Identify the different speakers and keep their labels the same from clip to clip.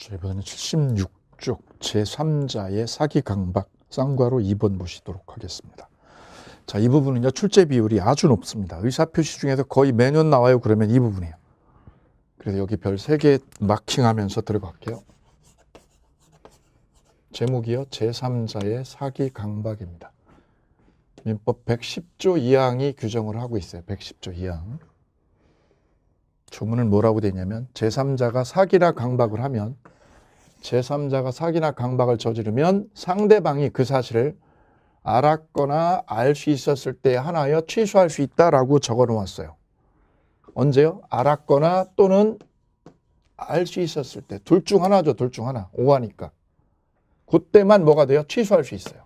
Speaker 1: 자, 이번에는 76쪽 제3자의 사기 강박 쌍괄호 2번 보시도록 하겠습니다. 자, 이 부분은요, 출제 비율이 아주 높습니다. 의사표시 중에서 거의 매년 나와요. 그러면 이 부분이에요. 그래서 여기 별 3개 마킹하면서 들어갈게요. 제목이요, 제3자의 사기 강박입니다. 민법 110조 2항이 규정을 하고 있어요. 110조 2항. 조문은 뭐라고 되어 있냐면 제3자가 사기나 강박을 하면 제3자가 사기나 강박을 저지르면 상대방이 그 사실을 알았거나 알 수 있었을 때 하나여 취소할 수 있다라고 적어 놓았어요. 언제요? 알았거나 또는 알 수 있었을 때. 둘 중 하나죠. 둘 중 하나. 오하니까. 그때만 뭐가 돼요? 취소할 수 있어요.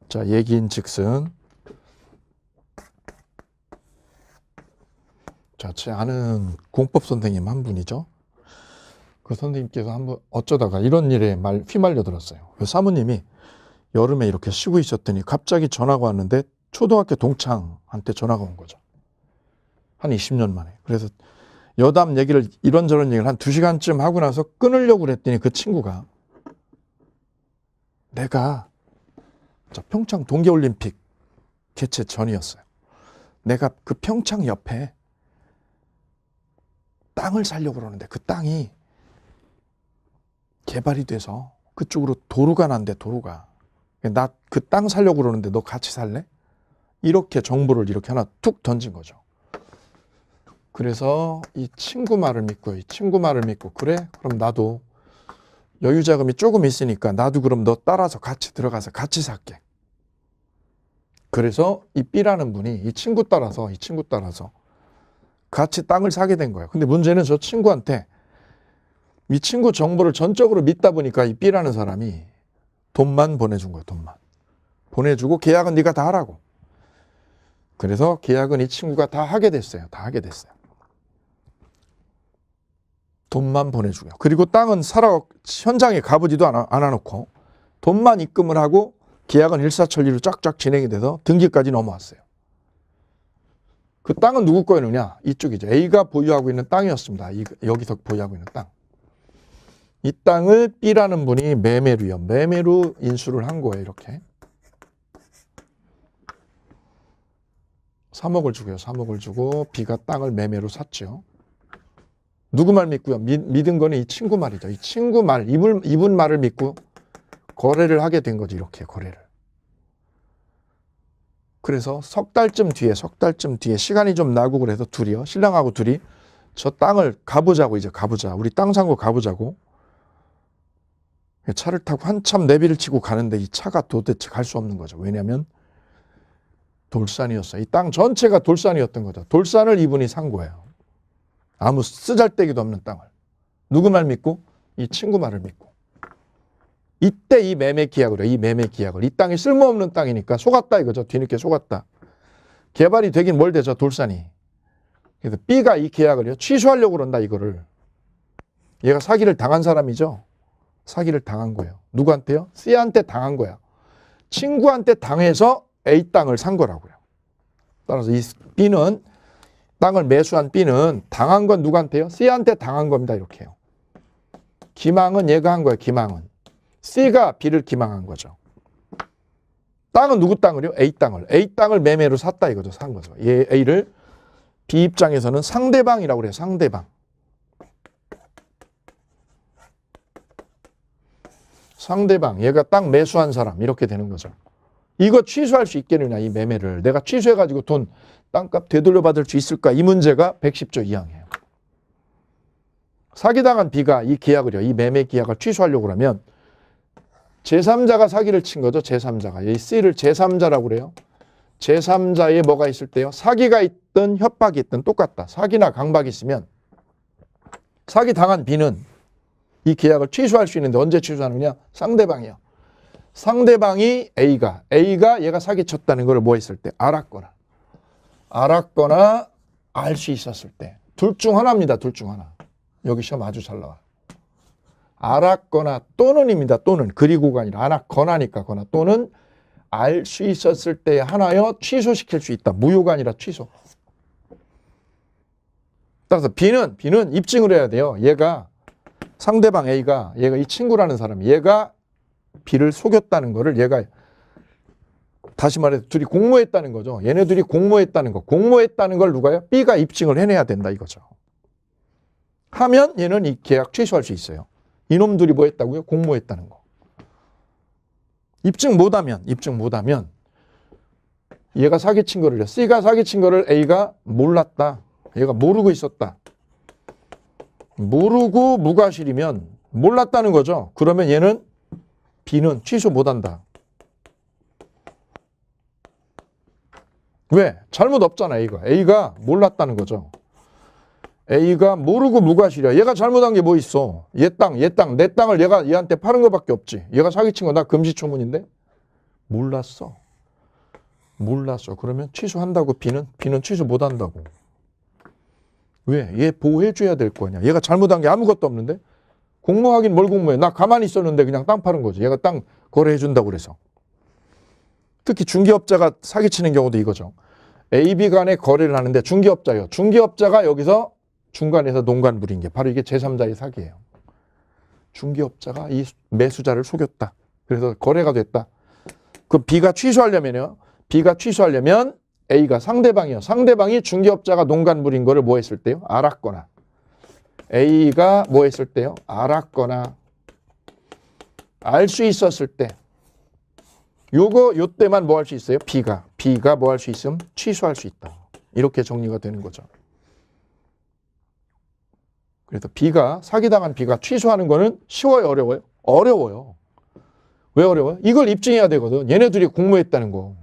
Speaker 1: 자, 얘기인 즉슨 자, 제 아는 공법 선생님 한 분이죠. 그 선생님께서 한번 어쩌다가 이런 일에 휘말려 들었어요. 그 사모님이 여름에 이렇게 쉬고 있었더니 갑자기 전화가 왔는데 초등학교 동창한테 전화가 온 거죠. 한 20년 만에. 그래서 여담 얘기를 이런저런 얘기를 한 2시간쯤 하고 나서 끊으려고 그랬더니 그 친구가 내가 평창 동계올림픽 개최 전이었어요. 내가 그 평창 옆에 땅을 사려고 그러는데 그 땅이 개발이 돼서 그쪽으로 도로가 난대, 도로가. 나 그 땅 사려고 그러는데 너 같이 살래? 이렇게 정보를 이렇게 하나 툭 던진 거죠. 그래서 이 친구 말을 믿고요. 이 친구 말을 믿고 그래? 그럼 나도 여유 자금이 조금 있으니까 나도 그럼 너 따라서 같이 들어가서 같이 살게. 그래서 이 B라는 분이 이 친구 따라서 같이 땅을 사게 된 거예요. 근데 문제는 저 친구한테 이 친구 정보를 전적으로 믿다 보니까 이 B라는 사람이 돈만 보내준 거예요. 돈만. 보내주고 계약은 네가 다 하라고. 그래서 계약은 이 친구가 다 하게 됐어요. 다 하게 됐어요. 돈만 보내주고요. 그리고 땅은 현장에 가보지도 않아놓고 돈만 입금을 하고 계약은 일사천리로 쫙쫙 진행이 돼서 등기까지 넘어왔어요. 그 땅은 누구 거였느냐? 이쪽이죠. A가 보유하고 있는 땅이었습니다. 여기서 보유하고 있는 땅. 이 땅을 B라는 분이 매매로 인수를 한 거예요. 이렇게. 3억을 주고요. 3억을 주고 B가 땅을 매매로 샀죠. 누구 말 믿고요? 믿은 거는 이 친구 말이죠. 이 친구 말, 이분 말을 믿고 거래를 하게 된 거죠. 이렇게 거래를. 그래서 석 달쯤 뒤에 시간이 좀 나고 그래서 신랑하고 둘이 저 땅을 가보자고 이제 가보자. 우리 땅 산 거 가보자고. 차를 타고 한참 내비를 치고 가는데 이 차가 도대체 갈 수 없는 거죠. 왜냐하면 돌산이었어요. 이 땅 전체가 돌산이었던 거죠. 돌산을 이분이 산 거예요. 아무 쓰잘데기도 없는 땅을. 누구 말 믿고? 이 친구 말을 믿고. 이때 이 매매 계약을 해요. 이 땅이 쓸모없는 땅이니까 속았다 이거죠. 뒤늦게 속았다. 개발이 되긴 뭘 되죠. 돌산이. 그래서 B가 이 계약을요. 취소하려고 그런다 이거를. 얘가 사기를 당한 사람이죠. 사기를 당한 거예요. 누구한테요? C한테 당한 거야. 친구한테 당해서 A 땅을 산 거라고요. 따라서 이 B는 땅을 매수한 B는 당한 건 누구한테요? C한테 당한 겁니다. 이렇게요. 기망은 얘가 한 거예요. 기망은. C가 B를 기망한 거죠. 땅은 누구 땅을요? A 땅을 매매로 샀다 이거죠. 산 거죠. 얘 A를 B 입장에서는 상대방이라고 그래요. 상대방. 얘가 땅 매수한 사람 이렇게 되는 거죠. 이거 취소할 수 있겠느냐 이 매매를. 내가 취소해가지고 돈 땅값 되돌려받을 수 있을까? 이 문제가 110조 2항이에요. 사기당한 B가 이 계약을요. 이 매매 계약을 취소하려고 그러면 제3자가 사기를 친 거죠. 제3자가. 이 C를 제3자라고 그래요. 제3자에 뭐가 있을 때요? 사기가 있든 협박이 있든 똑같다. 사기나 강박이 있으면 사기당한 B는 이 계약을 취소할 수 있는데 언제 취소하느냐? 상대방이요. 상대방이 A가 얘가 사기쳤다는 걸 뭐 했을 때? 알았거나 알 수 있었을 때. 둘 중 하나입니다. 둘 중 하나. 여기 시험 아주 잘 나와요. 알았거나 또는입니다. 또는. 그리고가 아니라 알았거나니까 거나 또는 알 수 있었을 때 하나여 취소시킬 수 있다. 무효가 아니라 취소. 따라서 B는 입증을 해야 돼요. 얘가 상대방 A가 얘가 이 친구라는 사람이 얘가 B를 속였다는 거를 얘가 다시 말해서 둘이 공모했다는 거죠. 얘네들이 공모했다는 거. 공모했다는 걸 누가요? B가 입증을 해내야 된다 이거죠. 하면 얘는 이 계약 취소할 수 있어요. 이놈들이 뭐 했다고요? 공모했다는 거. 입증 못하면 얘가 사기친 거를 C가 사기친 거를 A가 몰랐다. 얘가 모르고 있었다. 모르고 무과실이면 몰랐다는 거죠. 그러면 얘는 B는 취소 못한다. 왜? 잘못 없잖아 A가 몰랐다는 거죠. A가 모르고 무과실이야. 얘가 잘못한 게 뭐 있어? 얘 땅, 내 땅을 얘가 얘한테 파는 거밖에 없지. 얘가 사기친 거 나 금시초문인데? 몰랐어. 그러면 취소한다고 B는 취소 못한다고. 왜? 얘 보호해줘야 될 거 아니야. 얘가 잘못한 게 아무것도 없는데? 공모하긴 뭘 공모해? 나 가만히 있었는데 그냥 땅 파는 거지. 얘가 땅 거래해준다고 그래서. 특히 중개업자가 사기치는 경우도 이거죠. A, B 간에 거래를 하는데 중개업자예요. 중개업자가 여기서 중간에서 농간 부린 게 바로 이게 제3자의 사기예요. 중개업자가 이 매수자를 속였다. 그래서 거래가 됐다. 그 B가 취소하려면 A가 상대방이요. 상대방이 중개업자가 농간 부린 거를 뭐 했을 때요? 알았거나. A가 뭐 했을 때요? 알았거나. 알 수 있었을 때. 요때만 뭐 할 수 있어요? B가 뭐 할 수 있으면 취소할 수 있다. 이렇게 정리가 되는 거죠. 그래서 사기당한 B가 취소하는 거는 쉬워요, 어려워요? 어려워요. 왜 어려워요? 이걸 입증해야 되거든. 얘네들이 공모했다는 거.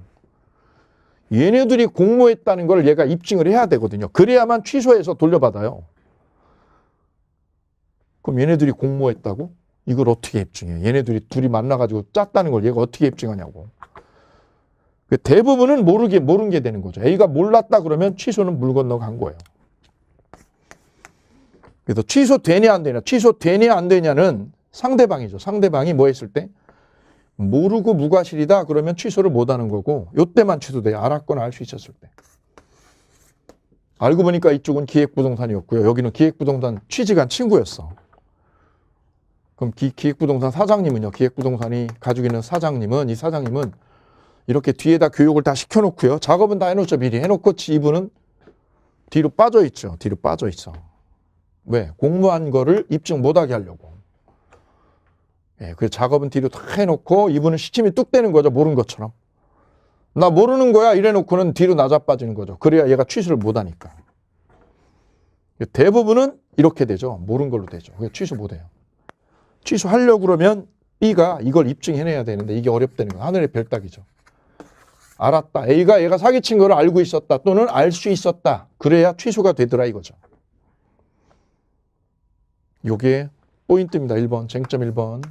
Speaker 1: 얘네들이 공모했다는 걸 얘가 입증을 해야 되거든요. 그래야만 취소해서 돌려받아요. 그럼 얘네들이 공모했다고? 이걸 어떻게 입증해? 얘네들이 둘이 만나가지고 짰다는 걸 얘가 어떻게 입증하냐고. 대부분은 모른 게 되는 거죠. A가 몰랐다 그러면 취소는 물 건너 간 거예요. 그래서 취소되냐 안 되냐는 상대방이죠. 상대방이 뭐 했을 때? 모르고 무과실이다 그러면 취소를 못 하는 거고 요때만 취소돼요. 알았거나 알 수 있었을 때. 알고 보니까 이쪽은 기획부동산이었고요. 여기는 기획부동산 취직한 친구였어. 그럼 기획부동산 사장님은요. 기획부동산이 가지고 있는 사장님은 이렇게 뒤에다 교육을 다 시켜놓고요. 작업은 다 해놓죠. 미리 해놓고 이분은 뒤로 빠져 있죠. 왜? 공모한 거를 입증 못하게 하려고. 예, 그 작업은 뒤로 다 해놓고 이분은 시침이 뚝 되는 거죠. 모르는 것처럼. 나 모르는 거야 이래놓고는 뒤로 나자빠지는 거죠. 그래야 얘가 취소를 못하니까. 대부분은 이렇게 되죠. 모르는 걸로 되죠. 그게 취소 못해요. 취소하려고 그러면 B가 이걸 입증해내야 되는데 이게 어렵다는 거예요. 하늘의 별따기죠. 알았다. A가 얘가 사기친 걸 알고 있었다. 또는 알 수 있었다. 그래야 취소가 되더라 이거죠. 요게 포인트입니다. 1번. 쟁점 1번.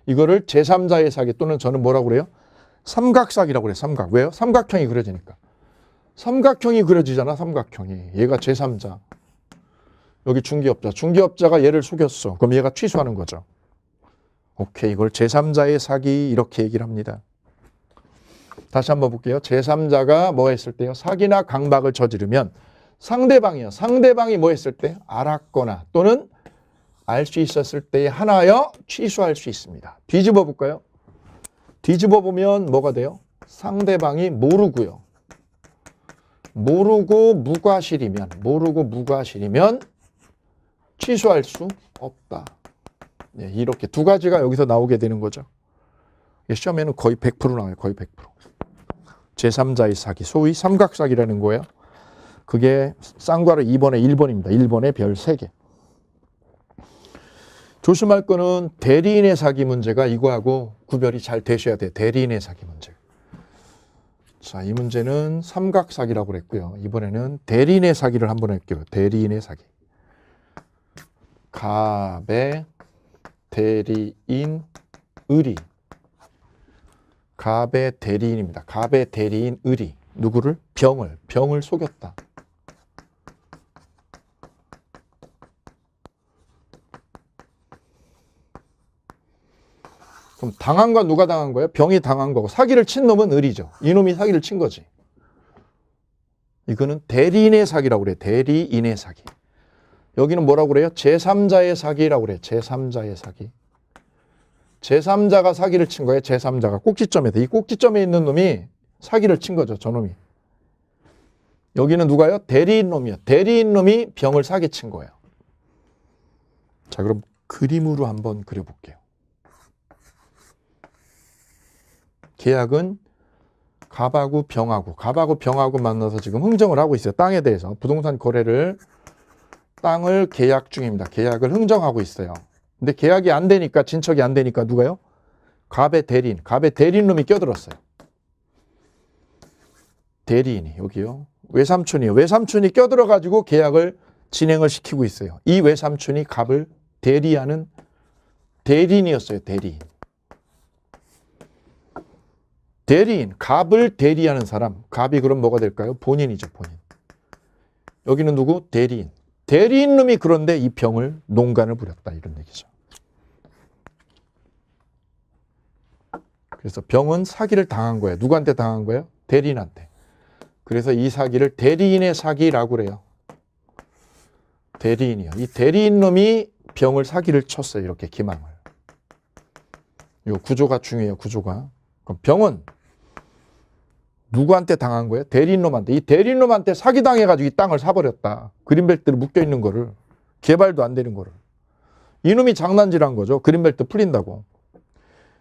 Speaker 1: 이거를 제3자의 사기 또는 저는 뭐라고 그래요? 삼각사기라고 그래요. 삼각. 왜요? 삼각형이 그려지니까. 삼각형이 그려지잖아. 삼각형이. 얘가 제3자. 여기 중개업자. 중개업자가 얘를 속였어. 그럼 얘가 취소하는 거죠. 오케이. 이걸 제3자의 사기 이렇게 얘기를 합니다. 다시 한번 볼게요. 제3자가 뭐 했을 때요? 사기나 강박을 저지르면 상대방이요. 상대방이 뭐 했을 때? 알았거나 또는 알 수 있었을 때에 하나여 취소할 수 있습니다. 뒤집어 볼까요? 뒤집어 보면 뭐가 돼요? 상대방이 모르고요. 모르고 무과실이면 취소할 수 없다. 네, 이렇게 두 가지가 여기서 나오게 되는 거죠. 시험에는 거의 100% 나와요. 거의 100%. 제3자의 사기, 소위 삼각사기라는 거예요. 그게 쌍괄호 2번에 1번입니다. 1번에 별 3개. 조심할 거는 대리인의 사기 문제가 이거하고 구별이 잘 되셔야 돼요. 대리인의 사기 문제. 자, 이 문제는 삼각사기라고 그랬고요. 이번에는 대리인의 사기를 한번 할게요. 대리인의 사기. 갑의 대리인 의리. 갑의 대리인입니다. 갑의 대리인 의리. 누구를? 병을 속였다. 그럼 당한 건 누가 당한 거예요? 병이 당한 거고 사기를 친 놈은 의리죠. 이놈이 사기를 친 거지. 이거는 대리인의 사기라고 그래요. 대리인의 사기. 여기는 뭐라고 그래요? 제3자의 사기라고 그래요. 제3자의 사기. 제3자가 사기를 친 거예요. 제3자가 꼭지점에서. 이 꼭지점에 있는 놈이 사기를 친 거죠. 저놈이. 여기는 누가요? 대리인 놈이요. 대리인 놈이 병을 사기친 거예요. 자, 그럼 그림으로 한번 그려볼게요. 계약은 갑하고 병하고 만나서 지금 흥정을 하고 있어요. 땅에 대해서. 부동산 거래를, 땅을 계약 중입니다. 계약을 흥정하고 있어요. 근데 계약이 안 되니까, 진척이 안 되니까 누가요? 갑의 대리인 놈이 껴들었어요. 대리인이 여기요. 외삼촌이요. 외삼촌이 껴들어가지고 계약을 진행을 시키고 있어요. 이 외삼촌이 갑을 대리하는 대리인이었어요. 대리인, 갑을 대리하는 사람. 갑이 그럼 뭐가 될까요? 본인이죠, 본인. 여기는 누구? 대리인. 대리인 놈이 그런데 이 병을 농간을 부렸다, 이런 얘기죠. 그래서 병은 사기를 당한 거예요. 누구한테 당한 거예요? 대리인한테. 그래서 이 사기를 대리인의 사기라고 그래요. 대리인이요. 이 대리인 놈이 병을 사기를 쳤어요. 이렇게 기망을. 이 구조가 중요해요. 구조가. 그럼 병은 누구한테 당한 거예요? 대리인 놈한테. 이 대리인 놈한테 사기당해가지고 이 땅을 사버렸다. 그린벨트로 묶여있는 거를. 개발도 안 되는 거를. 이놈이 장난질한 거죠. 그린벨트 풀린다고.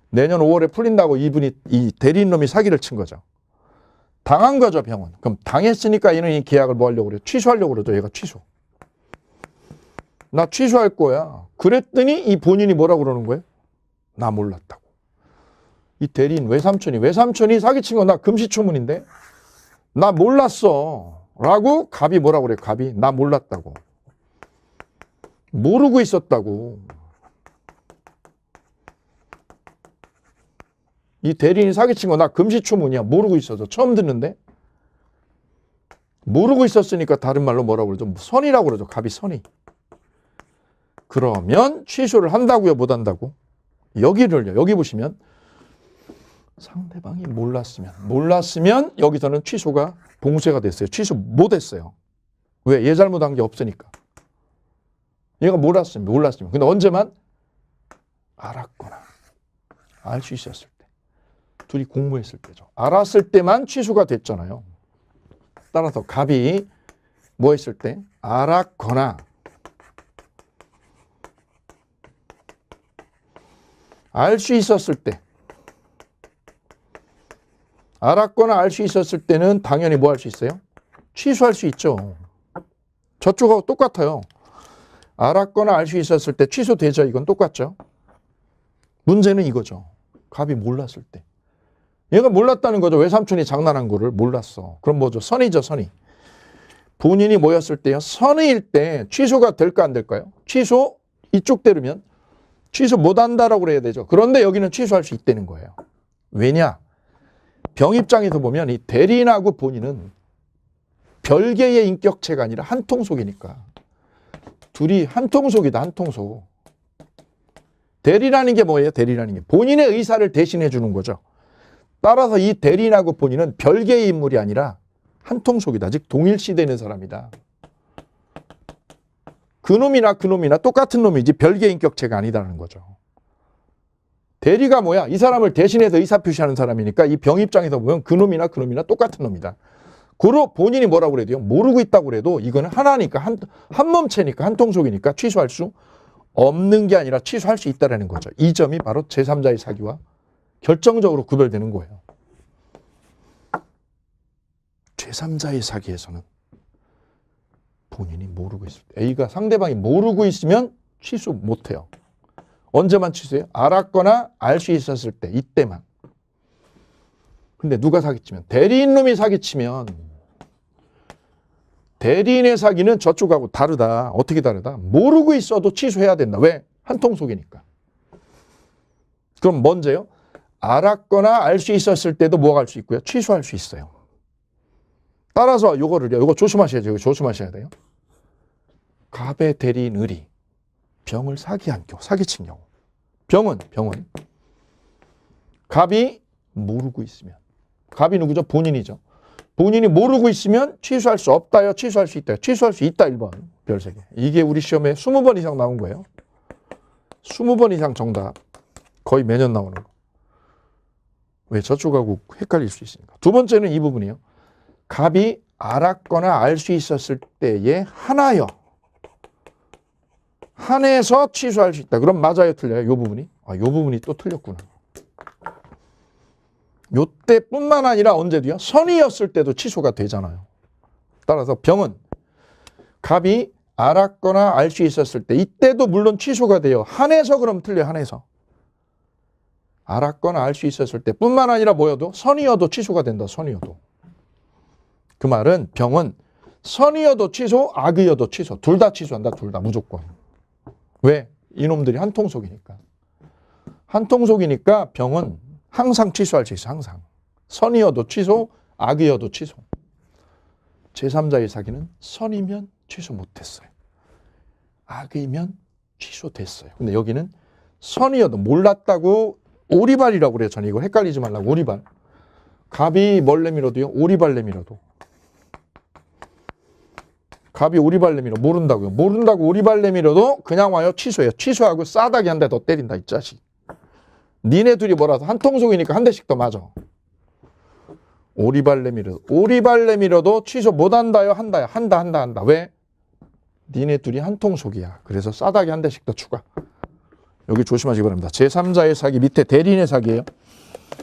Speaker 1: 내년 5월에 풀린다고 이 대리인 놈이 사기를 친 거죠. 당한 거죠, 병은. 그럼 당했으니까 얘는 이 계약을 뭐 하려고 그래요? 취소하려고 그러죠. 얘가 취소. 나 취소할 거야. 그랬더니 이 본인이 뭐라고 그러는 거예요? 나 몰랐다고. 이 대리인 외삼촌이 사기친 거 나 금시초문인데 나 몰랐어 라고 갑이 뭐라고 그래요? 갑이 나 몰랐다고. 모르고 있었다고. 이 대리인이 사기친 거 나 금시초문이야. 모르고 있어서 처음 듣는데. 모르고 있었으니까 다른 말로 뭐라고 그러죠? 선이라고 그러죠. 갑이 선이. 그러면 취소를 한다고요? 못 한다고? 여기를요. 여기 보시면 상대방이 몰랐으면 여기서는 취소가 봉쇄가 됐어요. 취소 못 했어요. 왜? 얘 잘못한 게 없으니까. 얘가 몰랐으면. 근데 언제만? 알았거나 알 수 있었을 때. 둘이 공모했을 때죠. 알았을 때만 취소가 됐잖아요. 따라서 갑이 뭐 했을 때? 알았거나 알 수 있었을 때. 알았거나 알 수 있었을 때는 당연히 뭐 할 수 있어요? 취소할 수 있죠. 저쪽하고 똑같아요. 알았거나 알 수 있었을 때 취소되죠. 이건 똑같죠. 문제는 이거죠. 갑이 몰랐을 때. 얘가 몰랐다는 거죠. 외삼촌이 장난한 거를 몰랐어. 그럼 뭐죠? 선이죠, 선이. 본인이 뭐였을 때요? 선의일 때 취소가 될까 안 될까요? 취소 이쪽 대로면 취소 못한다라고 그래야 되죠. 그런데 여기는 취소할 수 있다는 거예요. 왜냐? 병 입장에서 보면 이 대리인하고 본인은 별개의 인격체가 아니라 한 통속이니까. 둘이 한 통속이다, 한 통속. 대리라는 게 뭐예요? 대리라는 게 본인의 의사를 대신해 주는 거죠. 따라서 이 대리인하고 본인은 별개의 인물이 아니라 한 통속이다. 즉 동일시되는 사람이다. 그놈이나 똑같은 놈이지 별개의 인격체가 아니다라는 거죠. 대리가 뭐야? 이 사람을 대신해서 의사표시하는 사람이니까 이 병 입장에서 보면 그놈이나 똑같은 놈이다. 그로 본인이 뭐라고 그래도요? 모르고 있다고 그래도 이거는 하나니까 한 몸체니까 한 통속이니까 취소할 수 없는 게 아니라 취소할 수 있다는 거죠. 이 점이 바로 제3자의 사기와 결정적으로 구별되는 거예요. 제3자의 사기에서는 본인이 모르고 있을 때 A가 상대방이 모르고 있으면 취소 못해요. 언제만 취소해요? 알았거나 알 수 있었을 때 이때만. 근데 누가 사기치면? 대리인 놈이 사기치면 대리인의 사기는 저쪽하고 다르다. 어떻게 다르다? 모르고 있어도 취소해야 된다. 왜? 한 통속이니까. 그럼 먼저요. 알았거나 알 수 있었을 때도 뭐가 할 수 있고요? 취소할 수 있어요. 따라서 요거 조심하셔야죠. 이거 조심하셔야 돼요. 갑의 대리인 을이 병을 사기한 경우, 사기친 경우. 병은 갑이 모르고 있으면. 갑이 누구죠? 본인이죠. 본인이 모르고 있으면 취소할 수 없다요, 취소할 수 있다요. 취소할 수 있다 1번 별 3개. 이게 우리 시험에 20번 이상 나온 거예요. 20번 이상 정답. 거의 매년 나오는 거. 왜? 저쪽하고 헷갈릴 수 있으니까. 두 번째는 이 부분이에요. 갑이 알았거나 알 수 있었을 때에 하나여. 한해서 취소할 수 있다. 그럼 맞아요, 틀려요? 이 부분이? 아, 이 부분이 또 틀렸구나. 요때뿐만 아니라 언제도요? 선이었을 때도 취소가 되잖아요. 따라서 병은 갑이 알았거나 알 수 있었을 때 이때도 물론 취소가 돼요. 한해서 그럼 틀려요. 한해서. 알았거나 알 수 있었을 때뿐만 아니라 뭐여도 선이어도 취소가 된다. 선이어도. 그 말은 병은 선이어도 취소, 악이어도 취소. 둘 다 취소한다. 둘 다 무조건. 왜? 이놈들이 한통속이니까. 한통속이니까 병은 항상 취소할 수 있어. 항상. 선이어도 취소, 악이어도 취소. 제3자의 사기는 선이면 취소 못했어요. 악이면 취소됐어요. 근데 여기는 선이어도 몰랐다고 오리발이라고 그래요. 저는 이거 헷갈리지 말라고. 오리발. 갑이 뭘 내밀어도요? 오리발 내밀어도. 갑이 오리발 내밀어. 모른다고요. 모른다고 오리발 내밀어도 그냥 와요. 취소해요. 취소하고 싸다기 한 대 더 때린다. 이 자식. 니네 둘이 뭐라도 한통속이니까 한 대씩 더 맞아. 오리발 내밀어도. 오리발 내밀어도 취소 못한다요? 한다요? 한다. 왜? 니네 둘이 한통속이야. 그래서 싸다기 한 대씩 더 추가. 여기 조심하시기 바랍니다. 제3자의 사기 밑에 대리인의 사기예요.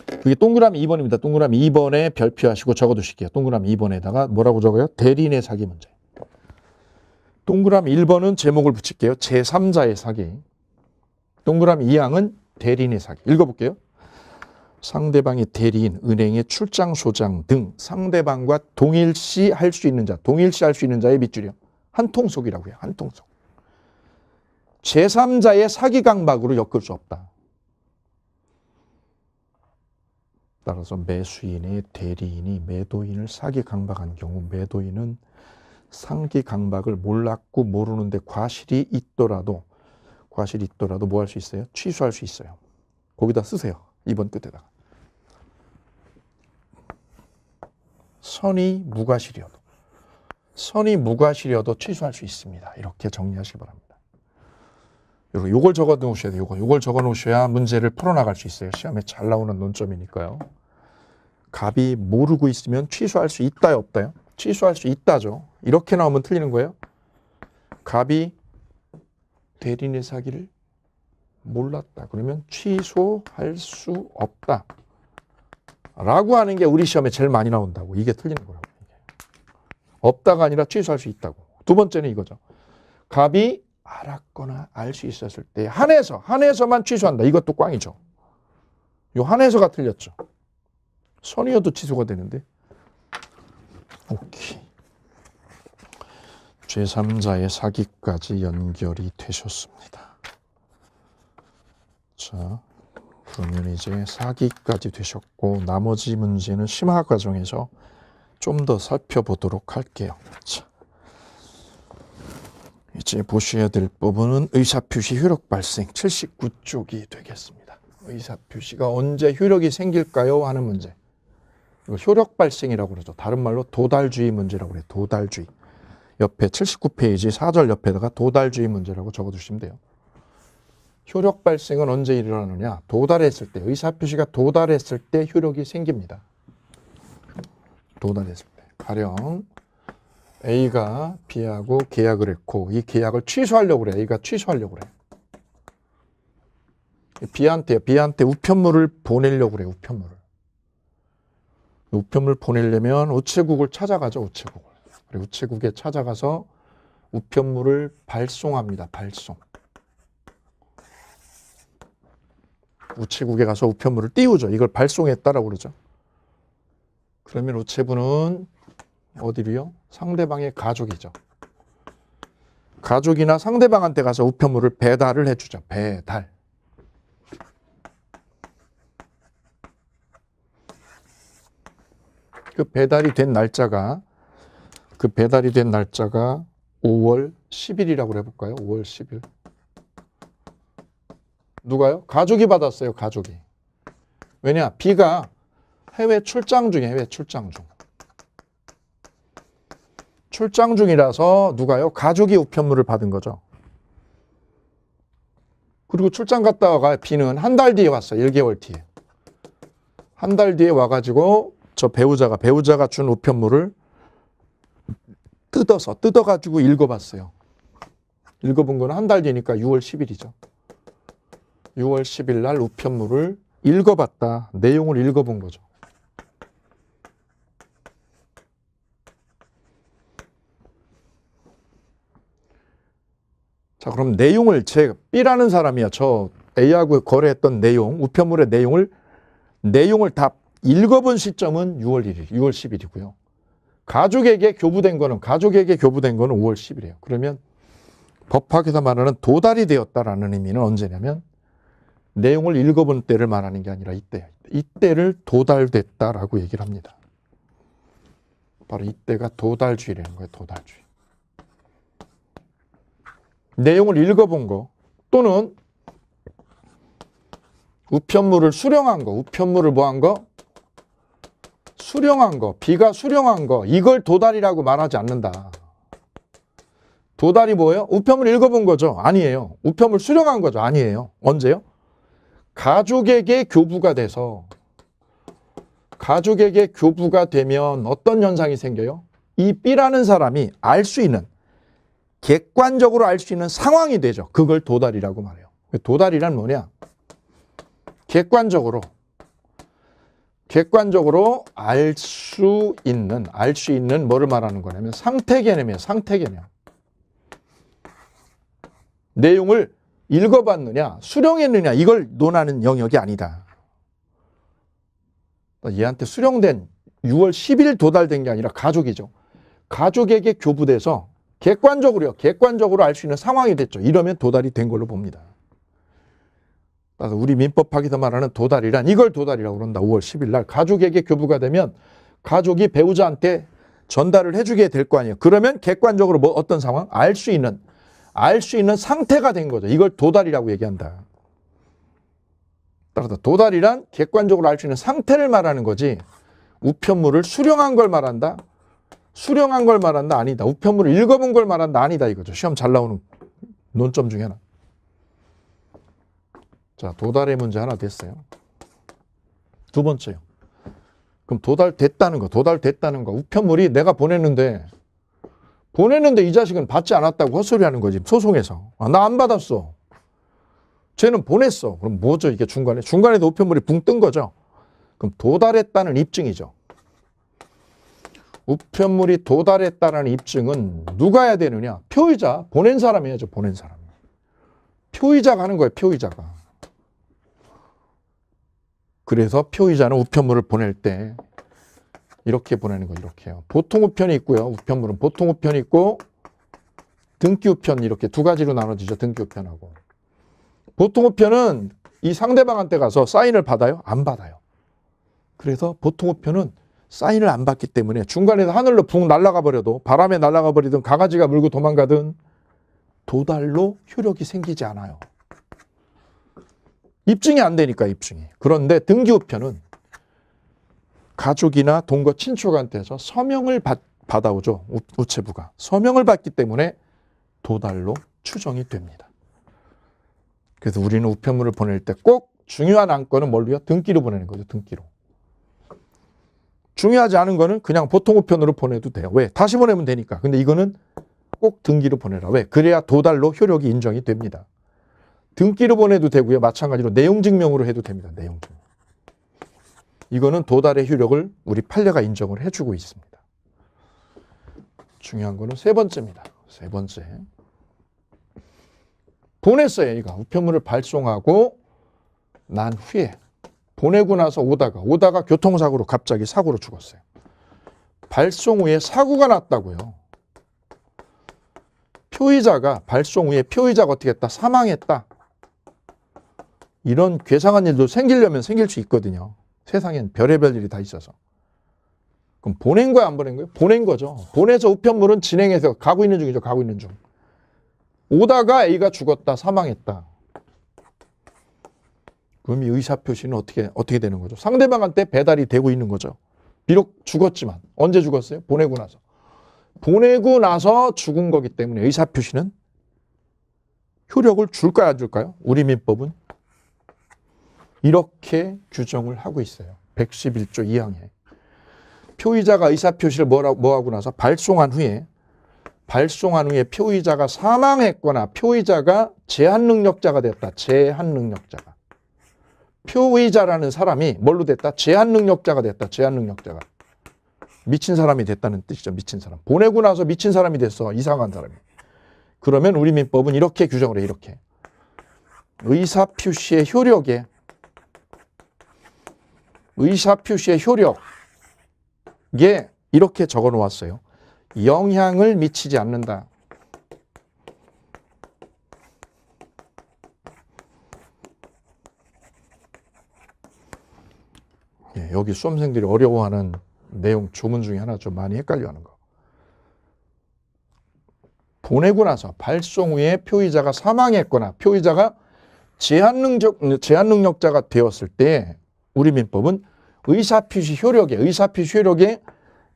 Speaker 1: 그게 동그라미 2번입니다. 동그라미 2번에 별표하시고 적어두실게요. 동그라미 2번에다가 뭐라고 적어요? 대리인의 사기 문제. 동그라미 1번은 제목을 붙일게요. 제3자의 사기. 동그라미 2항은 대리인의 사기. 읽어볼게요. 상대방의 대리인, 은행의 출장, 소장 등 상대방과 동일시 할 수 있는 자, 동일시 할 수 있는 자의 밑줄이요. 한통속이라고 해요. 한통속. 제3자의 사기 강박으로 엮을 수 없다. 따라서 매수인의 대리인이 매도인을 사기 강박한 경우 매도인은 상기 강박을 몰랐고 모르는데 과실이 있더라도 뭐 할 수 있어요? 취소할 수 있어요. 거기다 쓰세요. 2번 끝에다가. 선이 무과실이어도 취소할 수 있습니다. 이렇게 정리하시기 바랍니다. 요걸 적어 놓으셔야 돼요. 요걸 적어 놓으셔야 문제를 풀어나갈 수 있어요. 시험에 잘 나오는 논점이니까요. 갑이 모르고 있으면 취소할 수 있다요, 없다요? 취소할 수 있다죠. 이렇게 나오면 틀리는 거예요. 갑이 대리인의 사기를 몰랐다. 그러면 취소할 수 없다. 라고 하는 게 우리 시험에 제일 많이 나온다고. 이게 틀리는 거라고. 없다가 아니라 취소할 수 있다고. 두 번째는 이거죠. 갑이 알았거나 알 수 있었을 때 한해서만 취소한다. 이것도 꽝이죠. 요 한해서가 틀렸죠. 선이어도 취소가 되는데. 오케이. 제3자의 사기까지 연결이 되셨습니다. 자, 그러면 이제 사기까지 되셨고 나머지 문제는 심화 과정에서 좀 더 살펴보도록 할게요. 자, 이제 보셔야 될 부분은 의사표시 효력 발생 79쪽이 되겠습니다. 의사표시가 언제 효력이 생길까요? 하는 문제. 이거 효력 발생이라고 그러죠. 다른 말로 도달주의 문제라고 그래요. 도달주의. 옆에 79페이지 4절 옆에다가 도달주의 문제라고 적어주시면 돼요. 효력 발생은 언제 일어나느냐? 도달했을 때, 의사표시가 도달했을 때 효력이 생깁니다. 도달했을 때. 가령 A가 B하고 계약을 했고 이 계약을 취소하려고 그래. A가 취소하려고 그래. B한테 우편물을 보내려고 그래. 우편물 보내려면 우체국을 찾아가죠. 우체국을. 그리고 우체국에 찾아가서 우편물을 발송합니다. 발송. 우체국에 가서 우편물을 띄우죠. 이걸 발송했다라고 그러죠. 그러면 우체부는 어디로요? 상대방의 가족이죠. 가족이나 상대방한테 가서 우편물을 배달을 해주죠. 배달. 그 배달이 된 날짜가 5월 10일이라고 해볼까요? 5월 10일. 누가요? 가족이 받았어요. 가족이. 왜냐? B가 해외 출장 중이에요. 해외 출장 중. 출장 중이라서 누가요? 가족이 우편물을 받은 거죠. 그리고 출장 갔다 와가 B는 한 달 뒤에 왔어요. 1개월 뒤에. 한 달 뒤에 와가지고 저 배우자가 준 우편물을 뜯어가지고 읽어봤어요. 읽어본 거는 한 달 뒤니까 6월 10일이죠. 6월 10일 날 우편물을 읽어봤다. 내용을 읽어본 거죠. 자, 그럼 내용을 B라는 사람이야. 저 A하고 거래했던 내용, 우편물의 내용을 다 읽어본 시점은 6월 1일, 6월 10일이고요. 가족에게 교부된 거는 5월 10일이에요. 그러면 법학에서 말하는 도달이 되었다라는 의미는 언제냐면 내용을 읽어본 때를 말하는 게 아니라 이때예요. 이때를 도달됐다라고 얘기를 합니다. 바로 이때가 도달주의라는 거예요. 도달주의. 내용을 읽어본 거 또는 우편물을 수령한 거, 우편물을 뭐한 거? 수령한 거, B가 수령한 거, 이걸 도달이라고 말하지 않는다. 도달이 뭐예요? 우편물 읽어본 거죠? 아니에요. 우편물 수령한 거죠? 아니에요. 언제요? 가족에게 교부가 돼서, 가족에게 교부가 되면 어떤 현상이 생겨요? 이 B라는 사람이 알 수 있는, 객관적으로 알 수 있는 상황이 되죠. 그걸 도달이라고 말해요. 도달이란 뭐냐? 객관적으로 알 수 있는 뭐를 말하는 거냐면 상태 개념이에요. 상태 개념. 내용을 읽어봤느냐, 수령했느냐, 이걸 논하는 영역이 아니다. 얘한테 수령된 6월 10일 도달된 게 아니라 가족이죠. 가족에게 교부돼서 객관적으로 알 수 있는 상황이 됐죠. 이러면 도달이 된 걸로 봅니다. 그래서 우리 민법학에서 말하는 도달이란 이걸 도달이라고 그런다. 5월 10일 날 가족에게 교부가 되면 가족이 배우자한테 전달을 해주게 될 거 아니에요. 그러면 객관적으로 어떤 상황? 알 수 있는 상태가 된 거죠. 이걸 도달이라고 얘기한다. 따라서 도달이란 객관적으로 알 수 있는 상태를 말하는 거지 우편물을 수령한 걸 말한다? 아니다. 우편물을 읽어본 걸 말한다? 아니다 이거죠. 시험 잘 나오는 논점 중에 하나. 자, 도달의 문제 하나 됐어요. 두 번째요. 그럼 도달됐다는 거. 우편물이 내가 보냈는데 이 자식은 받지 않았다고 헛소리하는 거지. 소송에서. 나 안 받았어. 쟤는 보냈어. 그럼 뭐죠? 이게 중간에도 우편물이 붕 뜬 거죠. 그럼 도달했다는 입증이죠. 우편물이 도달했다는 입증은 누가 해야 되느냐? 표의자, 보낸 사람이 해야죠. 보낸 사람. 표의자가 하는 거예요. 표의자가. 그래서 표의자는 우편물을 보낼 때 이렇게 보내는 거 이렇게요. 보통 우편이 있고요. 우편물은 보통 우편이 있고 등기 우편 이렇게 두 가지로 나눠지죠. 등기 우편하고. 보통 우편은 이 상대방한테 가서 사인을 받아요? 안 받아요. 그래서 보통 우편은 사인을 안 받기 때문에 중간에서 하늘로 붕 날아가 버려도 바람에 날아가 버리든 강아지가 물고 도망가든 도달로 효력이 생기지 않아요. 입증이 안 되니까 입증이. 그런데 등기 우편은 가족이나 동거 친척한테서 서명을 받아오죠. 우체부가. 서명을 받기 때문에 도달로 추정이 됩니다. 그래서 우리는 우편물을 보낼 때 꼭 중요한 안건은 뭘로요? 등기로 보내는 거죠. 등기로. 중요하지 않은 거는 그냥 보통 우편으로 보내도 돼요. 왜? 다시 보내면 되니까. 근데 이거는 꼭 등기로 보내라. 왜? 그래야 도달로 효력이 인정이 됩니다. 등기로 보내도 되고요. 마찬가지로 내용 증명으로 해도 됩니다. 내용 증명. 이거는 도달의 효력을 우리 판례가 인정을 해주고 있습니다. 중요한 거는 세 번째입니다. 세 번째. 보냈어요. 얘가 우편물을 발송하고 난 후에 보내고 나서 오다가 교통사고로 갑자기 사고로 죽었어요. 발송 후에 사고가 났다고요. 발송 후에 표의자가 어떻게 했다? 사망했다. 이런 괴상한 일도 생기려면 생길 수 있거든요. 세상엔 별의별 일이 다 있어서. 그럼 보낸 거야, 안 보낸 거야? 보낸 거죠. 보내서 우편물은 진행해서 가고 있는 중이죠. 가고 있는 중. 오다가 A가 죽었다, 사망했다. 그럼 이 의사표시는 어떻게 되는 거죠? 상대방한테 배달이 되고 있는 거죠. 비록 죽었지만. 언제 죽었어요? 보내고 나서. 보내고 나서 죽은 거기 때문에 의사표시는 효력을 줄까요, 안 줄까요? 우리 민법은 이렇게 규정을 하고 있어요. 111조 2항에. 표의자가 의사표시를 뭐하고 나서 발송한 후에 표의자가 사망했거나 표의자가 제한능력자가 됐다. 제한능력자가. 표의자라는 사람이 뭘로 됐다? 제한능력자가 됐다. 제한능력자가. 미친 사람이 됐다는 뜻이죠. 미친 사람. 보내고 나서 미친 사람이 됐어. 이상한 사람이. 그러면 우리 민법은 이렇게 규정을 해. 이렇게. 의사표시의 효력에 이렇게 적어 놓았어요. 영향을 미치지 않는다. 예, 여기 수험생들이 어려워하는 내용 조문 중에 하나 좀 많이 헷갈려하는 거. 보내고 나서 발송 후에 표의자가 사망했거나 표의자가 제한능력자가 되었을 때 우리 민법은 의사표시 효력에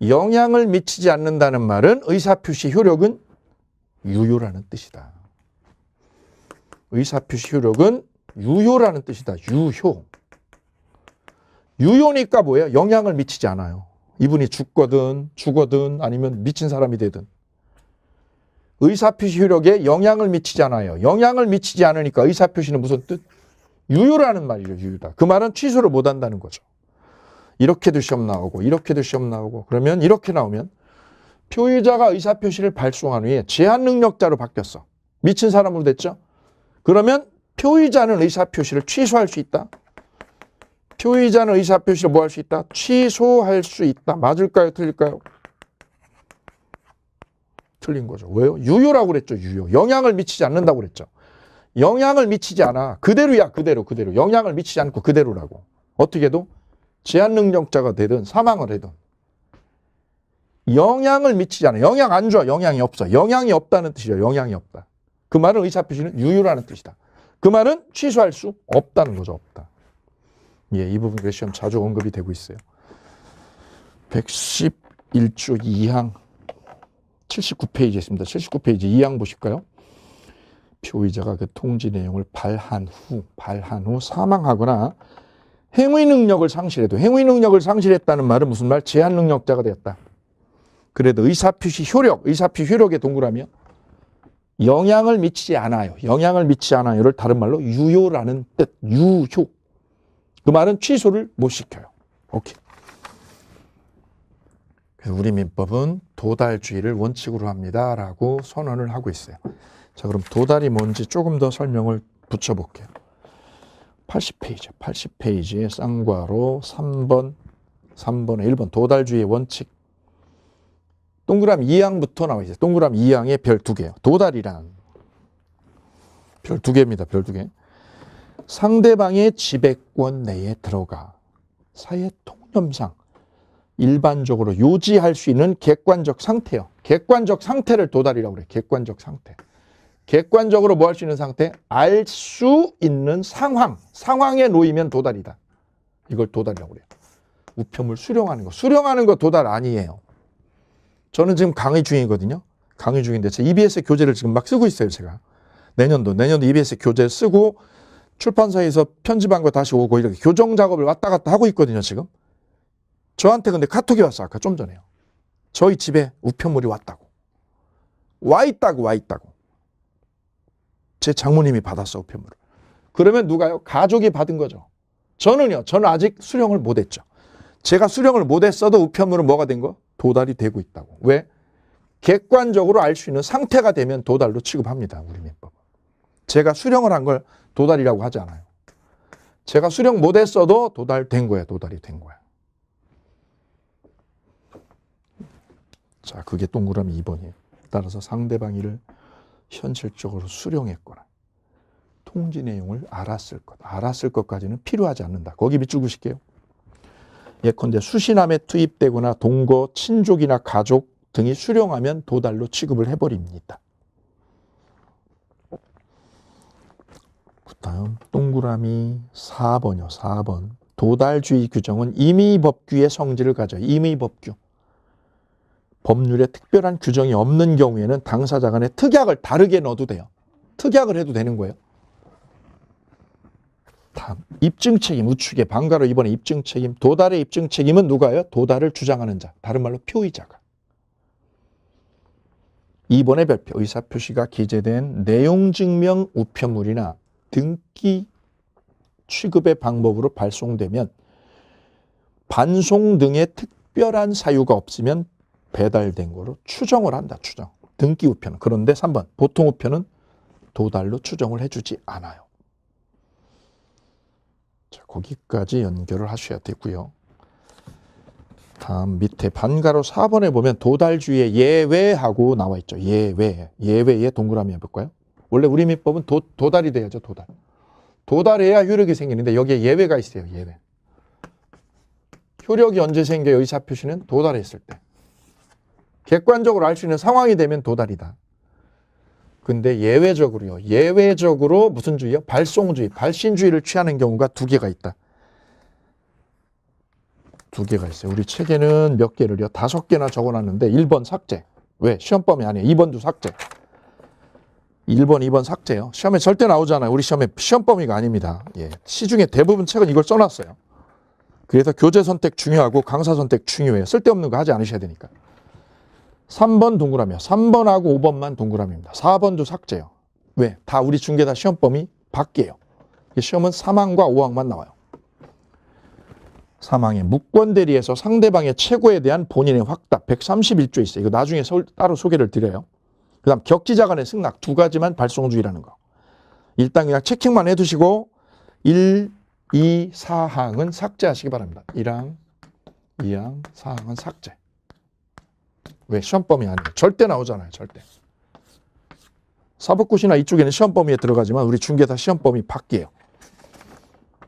Speaker 1: 영향을 미치지 않는다는 말은 의사표시 효력은 유효라는 뜻이다. 의사표시 효력은 유효라는 뜻이다. 유효. 유효니까 뭐예요? 영향을 미치지 않아요. 이분이 죽거든 아니면 미친 사람이 되든. 의사표시 효력에 영향을 미치지 않아요. 영향을 미치지 않으니까 의사표시는 무슨 뜻? 유효라는 말이죠. 유효다. 그 말은 취소를 못한다는 거죠. 이렇게도 시험 나오고 그러면 이렇게 나오면 표의자가 의사표시를 발송한 후에 제한능력자로 바뀌었어. 미친 사람으로 됐죠. 그러면 표의자는 의사표시를 취소할 수 있다. 표의자는 의사표시를 뭐 할 수 있다? 취소할 수 있다. 맞을까요? 틀릴까요? 틀린 거죠. 왜요? 유효라고 그랬죠. 유효. 영향을 미치지 않는다고 그랬죠. 영향을 미치지 않아. 그대로야. 그대로. 영향을 미치지 않고 그대로라고. 어떻게 해도 제한능력자가 되든 사망을 하든 영향을 미치지 않아. 영향 안 줘. 영향이 없어. 영향이 없다는 뜻이죠. 영향이 없다. 그 말은 의사표시는 유효라는 뜻이다. 그 말은 취소할 수 없다는 거죠. 없다. 예, 이 부분 시험 자주 언급이 되고 있어요. 111조 2항 79페이지에 있습니다. 79페이지 2항 보실까요? 표의자가 그 통지 내용을 발한 후 사망하거나 행위 능력을 상실했다는 말은 무슨 말? 제한 능력자가 되었다. 그래도 의사표시 효력의 동그라미요. 영향을 미치지 않아요. 를 다른 말로 유효라는 뜻. 유효. 그 말은 취소를 못 시켜요. 오케이. 그래서 우리 민법은 도달주의를 원칙으로 합니다라고 선언을 하고 있어요. 자, 그럼 도달이 뭔지 조금 더 설명을 붙여볼게요. 80페이지에 쌍괄호 3번에 1번 도달주의의 원칙. 동그라미 2항부터 나와 있어요. 동그라미 2항에 별 2개요. 도달이란 별 2개입니다. 별 2개. 상대방의 지배권 내에 들어가 사회 통념상 일반적으로 요지할 수 있는 객관적 상태요. 객관적 상태를 도달이라고 그래요. 객관적 상태. 객관적으로 뭐 할 수 있는 상태? 알 수 있는 상황에 놓이면 도달이다. 이걸 도달이라고 그래요. 우편물 수령하는 거 도달 아니에요. 저는 지금 강의 중이거든요. 강의 중인데 제 EBS 교재를 지금 막 쓰고 있어요. 제가 내년도 EBS 교재 쓰고 출판사에서 편집한 거 다시 오고 이렇게 교정 작업을 왔다 갔다 하고 있거든요. 지금 저한테 근데 카톡이 왔어. 아까 좀 전에요. 저희 집에 우편물이 왔다고. 와 있다고. 제 장모님이 받았어, 우편물을. 그러면 누가요? 가족이 받은 거죠. 저는 아직 수령을 못했죠. 제가 수령을 못했어도 우편물은 뭐가 된 거? 도달이 되고 있다고. 왜? 객관적으로 알 수 있는 상태가 되면 도달로 취급합니다. 우리 민법. 제가 수령을 한 걸 도달이라고 하지 않아요. 제가 수령 못했어도 도달이 된 거야. 자, 그게 동그라미 2번이에요. 따라서 상대방 일을 현실적으로 수령했거나 통지 내용을 알았을 것까지는 필요하지 않는다. 거기 밑줄 그실게요. 예컨대 수신함에 투입되거나 동거, 친족이나 가족 등이 수령하면 도달로 취급을 해버립니다. 그 다음 동그라미 4번이요. 4번. 도달주의 규정은 임의법규의 성질을 가져요. 임의법규. 법률에 특별한 규정이 없는 경우에는 당사자 간에 특약을 다르게 넣어도 돼요. 특약을 해도 되는 거예요. 다음, 입증 책임, 우측에 방가로 2번에 입증 책임, 도달의 입증 책임은 누가요? 도달을 주장하는 자, 다른 말로 표의자가. 2번의 별표, 의사표시가 기재된 내용증명 우편물이나 등기 취급의 방법으로 발송되면 반송 등의 특별한 사유가 없으면 배달된 거로 추정을 한다. 추정. 등기 우편은. 그런데 3번 보통 우편은 도달로 추정을 해주지 않아요. 자, 거기까지 연결을 하셔야 되고요. 다음 밑에 반가로 4번에 보면 도달주의의 예외하고 나와 있죠. 예외. 예외에 동그라미 해볼까요? 원래 우리 민법은 도달이 돼야죠. 도달. 도달해야 효력이 생기는데 여기에 예외가 있어요. 예외. 효력이 언제 생겨요? 의사표시는 도달했을 때. 객관적으로 알 수 있는 상황이 되면 도달이다. 근데 예외적으로요. 예외적으로 무슨 주의요? 발송주의, 발신주의를 취하는 경우가 2개가 있다. 2개가 있어요. 우리 책에는 몇 개를요? 5개나 적어놨는데 1번 삭제. 왜? 시험범위 아니에요. 2번도 삭제. 1번, 2번 삭제요. 시험에 절대 나오잖아요. 우리 시험에 시험범위가 아닙니다. 예. 시중에 대부분 책은 이걸 써놨어요. 그래서 교재 선택 중요하고 강사 선택 중요해요. 쓸데없는 거 하지 않으셔야 되니까. 3번 동그라미요. 3번하고 5번만 동그라미입니다. 4번도 삭제요. 왜? 다 우리 중개 다 시험범위 밖이에요. 시험은 3항과 5항만 나와요. 3항에 무권대리에서 상대방의 최고에 대한 본인의 확답 131조 있어요. 이거 나중에 따로 소개를 드려요. 그 다음 격지자 간의 승낙 2가지만 발송주의라는 거. 일단 그냥 체킹만 해두시고 1, 2, 4항은 삭제하시기 바랍니다. 1항, 2항, 4항은 삭제. 왜? 시험범위 아니에요. 절대 나오잖아요. 절대. 사법고시나 이쪽에는 시험범위에 들어가지만 우리 중개사 시험범위 밖이에요.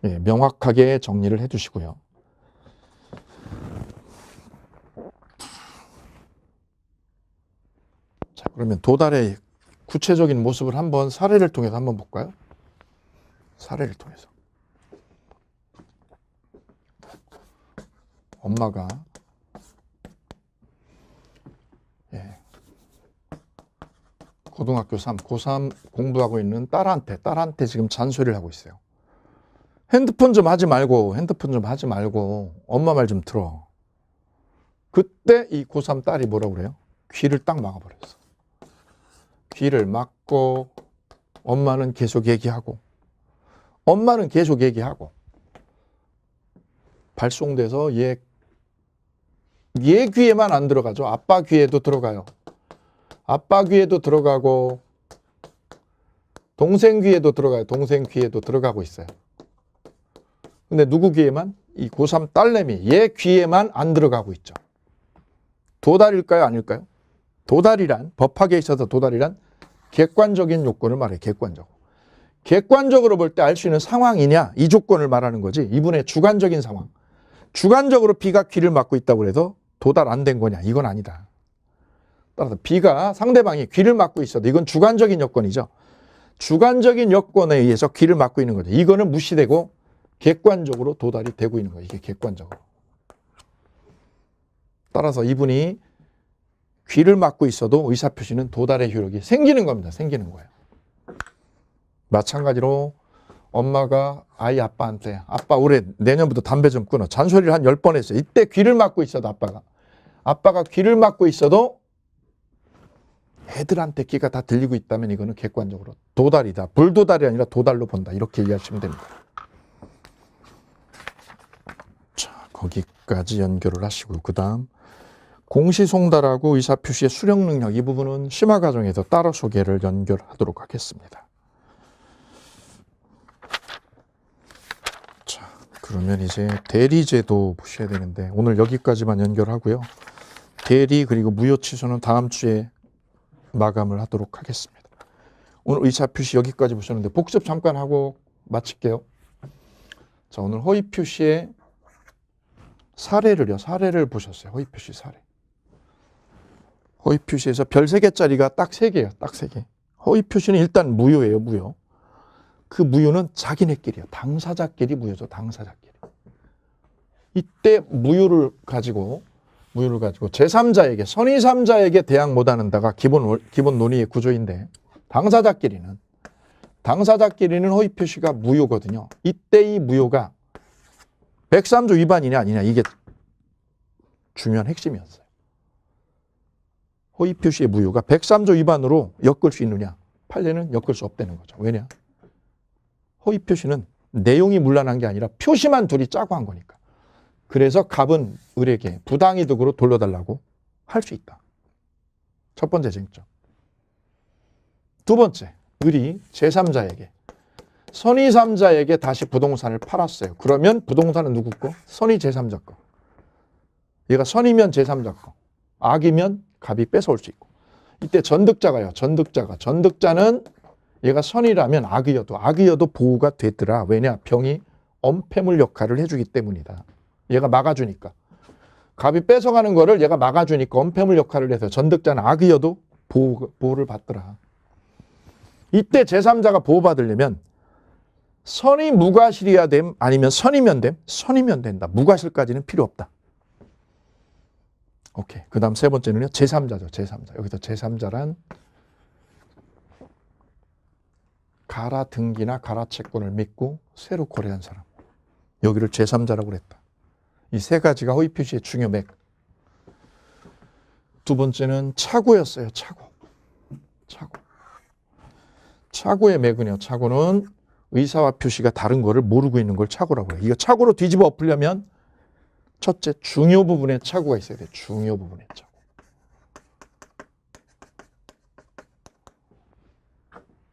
Speaker 1: 예, 명확하게 정리를 해두시고요. 자, 그러면 도달의 구체적인 모습을 한번 사례를 통해서 한번 볼까요? 사례를 통해서. 엄마가 고등학교 3, 고3 공부하고 있는 딸한테 지금 잔소리를 하고 있어요. 핸드폰 좀 하지 말고 엄마 말 좀 들어. 그때 이 고3 딸이 뭐라고 그래요? 귀를 딱 막아버렸어. 귀를 막고 엄마는 계속 얘기하고 발송돼서 얘 귀에만 안 들어가죠. 아빠 귀에도 들어가요. 아빠 귀에도 들어가고 동생 귀에도 들어가요. 동생 귀에도 들어가고 있어요. 근데 누구 귀에만? 이 고3 딸내미 얘 귀에만 안 들어가고 있죠. 도달일까요? 아닐까요? 도달이란, 법학에 있어서 도달이란 객관적인 요건을 말해요. 객관적으로 볼 때 알 수 있는 상황이냐 이 조건을 말하는 거지. 이분의 주관적인 상황. 주관적으로 B가 귀를 막고 있다고 해서 도달 안 된 거냐? 이건 아니다. 따라서 B가 상대방이 귀를 막고 있어도 이건 주관적인 여건이죠. 주관적인 여건에 의해서 귀를 막고 있는 거죠. 이거는 무시되고 객관적으로 도달이 되고 있는 거예요. 이게 객관적으로. 따라서 이분이 귀를 막고 있어도 의사표시는 도달의 효력이 생기는 겁니다. 생기는 거예요. 마찬가지로 엄마가 아빠한테 아빠 올해 내년부터 담배 좀 끊어. 잔소리를 한 10번 했어요. 이때 귀를 막고 있어도 아빠가 귀를 막고 있어도 애들한테 귀가 다 들리고 있다면 이거는 객관적으로 도달이다. 불도달이 아니라 도달로 본다. 이렇게 이해하시면 됩니다. 자, 거기까지 연결을 하시고 그 다음 공시송달하고 의사표시의 수령 능력 이 부분은 심화 과정에서 따로 소개를 연결하도록 하겠습니다. 자, 그러면 이제 대리제도 보셔야 되는데 오늘 여기까지만 연결하고요. 대리 그리고 무효 취소는 다음 주에 마감을 하도록 하겠습니다. 오늘 의사표시 여기까지 보셨는데 복습 잠깐 하고 마칠게요. 자, 오늘 허위표시의 사례를 보셨어요. 허위표시 사례. 허위표시에서 별 3개짜리가 딱 3개예요. 딱 3개. 허위표시는 일단 무효예요. 무효. 그 무효는 자기네끼리요. 당사자끼리 무효죠. 당사자끼리. 이때 무효를 가지고 무효를 가지고 제3자에게, 선의3자에게 대항 못하는다가 기본 논의의 구조인데, 당사자끼리는 허위 표시가 무효거든요. 이때 이 무효가 103조 위반이냐 아니냐, 이게 중요한 핵심이었어요. 허위 표시의 무효가 103조 위반으로 엮을 수 있느냐? 판례는 엮을 수 없다는 거죠. 왜냐? 허위 표시는 내용이 문란한 게 아니라 표시만 둘이 짜고 한 거니까. 그래서 갑은 을에게 부당이득으로 돌려달라고 할 수 있다. 첫 번째 쟁점. 두 번째, 을이 제3자에게, 선의 3자에게 다시 부동산을 팔았어요. 그러면 부동산은 누구 거? 선의 제3자 거. 얘가 선이면 제3자 거, 악이면 갑이 뺏어올 수 있고. 이때 전득자가요. 전득자는 얘가 선이라면 악이어도 보호가 되더라. 왜냐? 병이 엄폐물 역할을 해주기 때문이다. 얘가 막아주니까. 갑이 뺏어가는 거를 얘가 막아주니까 엄폐물 역할을 해서 전득자는 악이어도 보호를 받더라. 이때 제3자가 보호받으려면 선이 무과실이어야 됨, 아니면 선이면 됨? 선이면 된다. 무과실까지는 필요 없다. 오케이. 그 다음 세 번째는요. 제3자죠. 제3자. 여기서 제3자란 가라 등기나 가라 채권을 믿고 새로 거래한 사람. 여기를 제3자라고 그랬다. 이 세 가지가 허위 표시의 중요 맥. 두 번째는 차고였어요. 차고의 맥은요. 차고는 의사와 표시가 다른 거를 모르고 있는 걸 차고라고 해요. 이거 차고로 뒤집어 엎으려면 첫째, 중요 부분에 차고가 있어야 돼요. 중요 부분에 차고.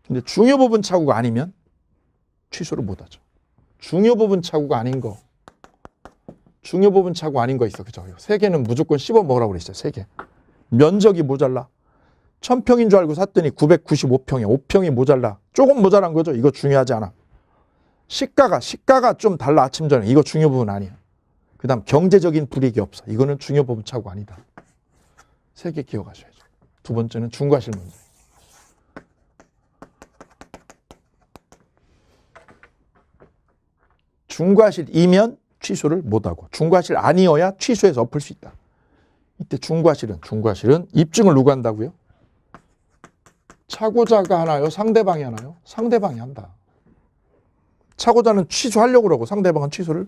Speaker 1: 근데 중요 부분 차고가 아니면 취소를 못 하죠. 중요 부분 차고가 아닌 거. 중요 부분 차고 아닌 거 있어. 그죠? 세 개는 무조건 씹어 먹으라고 그랬어요. 세 개. 면적이 모자라. 1000평인 줄 알고 샀더니 995평에 5평이 모자라. 조금 모자란 거죠. 이거 중요하지 않아. 시가가 좀 달라. 아침 전에. 이거 중요 부분 아니야. 그 다음 경제적인 불이익이 없어. 이거는 중요 부분 차고 아니다. 세 개 기억하셔야죠. 두 번째는 중과실 문제. 중과실이면 취소를 못하고, 중과실 아니어야 취소해서 엎을 수 있다. 이때 중과실은 입증을 누가 한다고요? 차고자가 하나요? 상대방이 하나요? 상대방이 한다. 차고자는 취소하려고 그러고 상대방은 취소를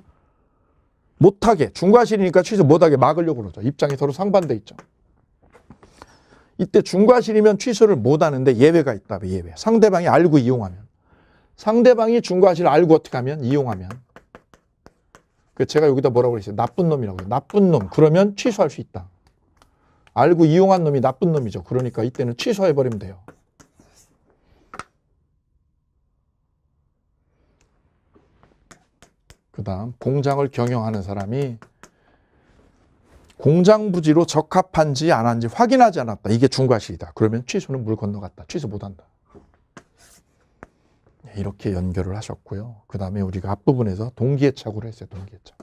Speaker 1: 못하게, 중과실이니까 취소 못하게 막으려고 그러죠. 입장이 서로 상반돼 있죠. 이때 중과실이면 취소를 못하는데 예외가 있다. 예외. 상대방이 알고 이용하면. 상대방이 중과실 알고 어떻게 하면? 이용하면. 제가 여기다 뭐라고 그랬어요? 나쁜 놈이라고. 나쁜 놈. 그러면 취소할 수 있다. 알고 이용한 놈이 나쁜 놈이죠. 그러니까 이때는 취소해버리면 돼요. 그 다음 공장을 경영하는 사람이 공장 부지로 적합한지 안 한지 확인하지 않았다. 이게 중과실이다. 그러면 취소는 물 건너갔다. 취소 못한다. 이렇게 연결을 하셨고요. 그 다음에 우리가 앞부분에서 동기의 착오를 했어요. 동기의 착오.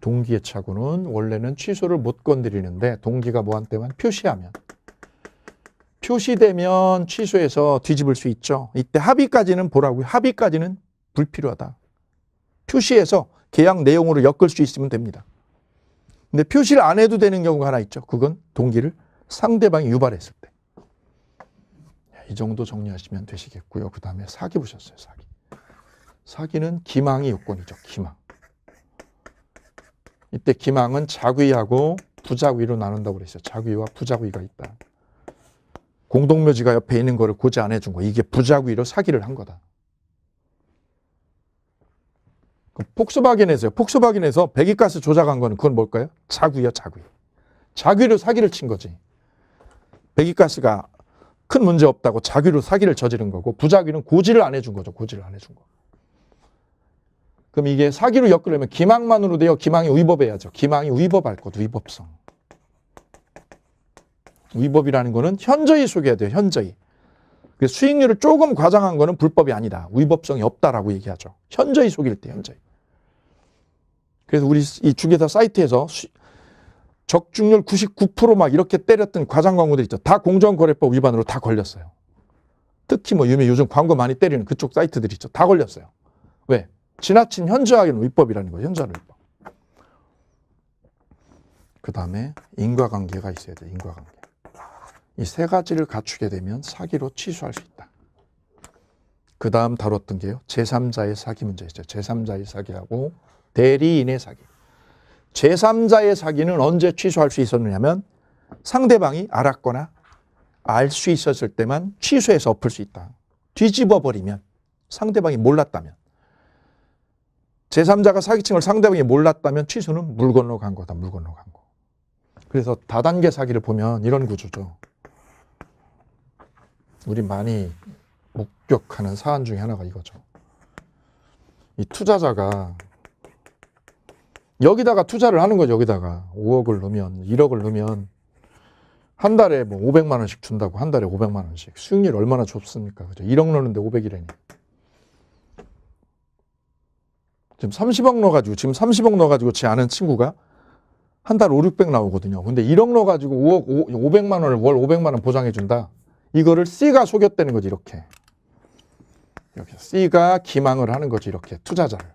Speaker 1: 동기의 착오는 원래는 취소를 못 건드리는데 동기가 뭐한테만 표시하면. 표시되면 취소해서 뒤집을 수 있죠. 이때 합의까지는 보라고요. 합의까지는 불필요하다. 표시해서 계약 내용으로 엮을 수 있으면 됩니다. 근데 표시를 안 해도 되는 경우가 하나 있죠. 그건 동기를 상대방이 유발했을 때. 이 정도 정리하시면 되시겠고요. 그 다음에 사기 보셨어요. 사기. 사기는 기망이 요건이죠. 기망. 이때 기망은 자귀하고 부자귀로 나눈다고 그랬어요. 자귀와 부자귀가 있다. 공동묘지가 옆에 있는 거를 고지 안 해준 거. 이게 부자귀로 사기를 한 거다. 폭스바겐에서요. 폭스바겐에서 배기가스 조작한 거는 그건 뭘까요? 자귀요, 자귀. 자귀로 사기를 친 거지. 배기가스가 큰 문제 없다고 자귀로 사기를 저지른 거고, 부자귀는 고지를 안 해준 거죠. 고지를 안 해준 거. 그럼 이게 사기로 엮으려면 기망만으로 돼요? 기망이 위법해야죠. 기망이 위법할 것, 위법성. 위법이라는 거는 현저히 속여야 돼요. 현저히. 수익률을 조금 과장한 거는 불법이 아니다. 위법성이 없다라고 얘기하죠. 현저히 속일 때 현저히. 그래서 우리 이 주계사 사이트에서 적중률 99% 막 이렇게 때렸던 과장 광고들 있죠. 다 공정거래법 위반으로 다 걸렸어요. 특히 뭐 요즘 광고 많이 때리는 그쪽 사이트들 있죠. 다 걸렸어요. 왜? 지나친 현저하게는 위법이라는 거예요. 현저한 위법. 그 다음에 인과관계가 있어야 돼요. 인과관계. 이 세 가지를 갖추게 되면 사기로 취소할 수 있다. 그 다음 다뤘던 게요. 제3자의 사기 문제 있죠. 제3자의 사기하고 대리인의 사기. 제3자의 사기는 언제 취소할 수 있었느냐면 상대방이 알았거나 알 수 있었을 때만 취소해서 엎을 수 있다. 뒤집어 버리면 상대방이 몰랐다면 제3자가 사기친 걸 상대방이 몰랐다면 취소는 물 건너 간 거다. 물 건너 간 거. 그래서 다단계 사기를 보면 이런 구조죠. 우리 많이 목격하는 사안 중에 하나가 이거죠. 이 투자자가 여기다가 투자를 하는 거죠. 여기다가 5억을 넣으면 1억을 넣으면 한 달에 뭐 500만 원씩 준다고 한 달에 500만 원씩 수익률 얼마나 좋습니까? 그죠? 1억 넣는데 500이라니. 지금 30억 넣어가지고 제 아는 친구가 한 달 5, 600 나오거든요. 근데 1억 넣어가지고 500만 원을 월 500만 원 보장해준다. 이거를 C가 속였다는 거지, 이렇게. 이렇게 C가 기망을 하는 거지, 이렇게. 투자자를.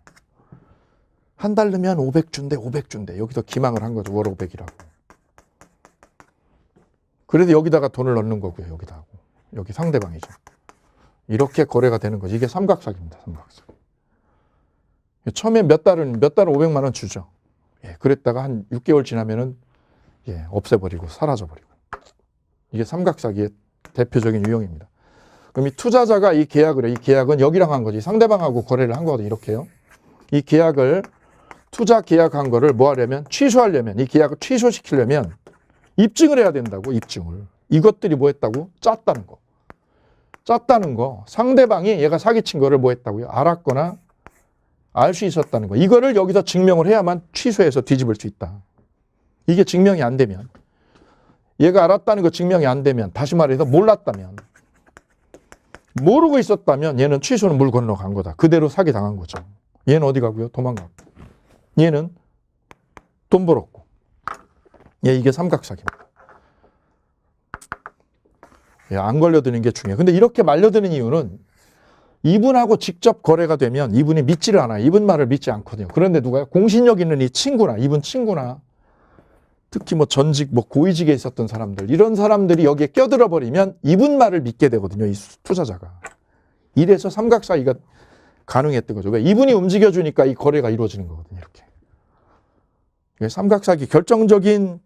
Speaker 1: 한 달 넣으면 500 준대, 500 준대. 여기서 기망을 한 거죠, 월 500이라고. 그래도 여기다가 돈을 넣는 거고요, 여기다 하고. 여기 상대방이죠. 이렇게 거래가 되는 거지. 이게 삼각사기입니다, 삼각사기. 처음에 몇 달은 500만 원 주죠. 예, 그랬다가 한 6개월 지나면은 없애버리고 사라져버리고. 이게 삼각사기의 대표적인 유형입니다. 그럼 이 투자자가 이 계약을 해. 이 계약은 여기랑 한 거지. 상대방하고 거래를 한 거거든요. 이렇게요. 이 계약을 투자 계약한 거를 뭐 하려면 취소하려면 이 계약을 취소시키려면 입증을 해야 된다고. 입증을. 이것들이 뭐 했다고? 짰다는 거. 짰다는 거. 상대방이 얘가 사기친 거를 뭐 했다고요? 알았거나 알 수 있었다는 거. 이거를 여기서 증명을 해야만 취소해서 뒤집을 수 있다. 이게 증명이 안 되면 얘가 알았다는 거 증명이 안 되면 다시 말해서 몰랐다면 모르고 있었다면 얘는 취소는 물 건너간 거다. 그대로 사기당한 거죠. 얘는 어디 가고요? 도망가고. 얘는 돈 벌었고. 이게 삼각사기입니다. 안 걸려드는 게 중요해요. 근데 이렇게 말려드는 이유는 이분하고 직접 거래가 되면 이분이 믿지를 않아요. 이분 말을 믿지 않거든요. 그런데 누가요? 공신력 있는 이 친구나 이분 친구나 특히 뭐 전직 뭐 고위직에 있었던 사람들 이런 사람들이 여기에 껴들어 버리면 이분 말을 믿게 되거든요. 이 투자자가. 이래서 삼각사기가 가능했던 거죠. 왜? 이분이 움직여주니까 이 거래가 이루어지는 거거든요. 이렇게. 삼각사기 결정적인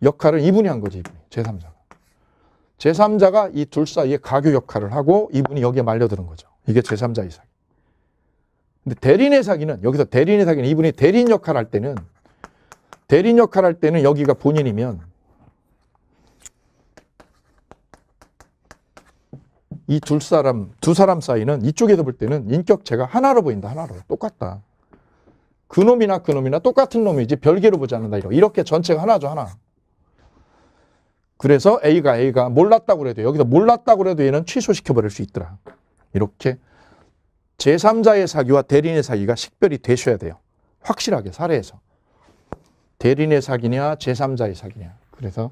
Speaker 1: 역할은 이분이 한 거지. 이분이. 제3자가. 제3자가 이 둘 사이에 가교 역할을 하고 이분이 여기에 말려드는 거죠. 이게 제3자의 사기. 근데 대리인의 사기는 여기서 대리인의 사기는 이분이 대리인 역할을 할 때는 여기가 본인이면 이 두 사람 사이는 이쪽에서 볼 때는 인격체가 하나로 보인다. 하나로. 똑같다. 그놈이나 똑같은 놈이지 별개로 보지 않는다. 이렇게 전체가 하나죠. 하나. 그래서 A가 몰랐다고 그래도 여기서 몰랐다고 그래도 얘는 취소시켜버릴 수 있더라. 이렇게 제3자의 사기와 대리인의 사기가 식별이 되셔야 돼요. 확실하게 사례에서. 대리인의 사기냐 제3자의 사기냐. 그래서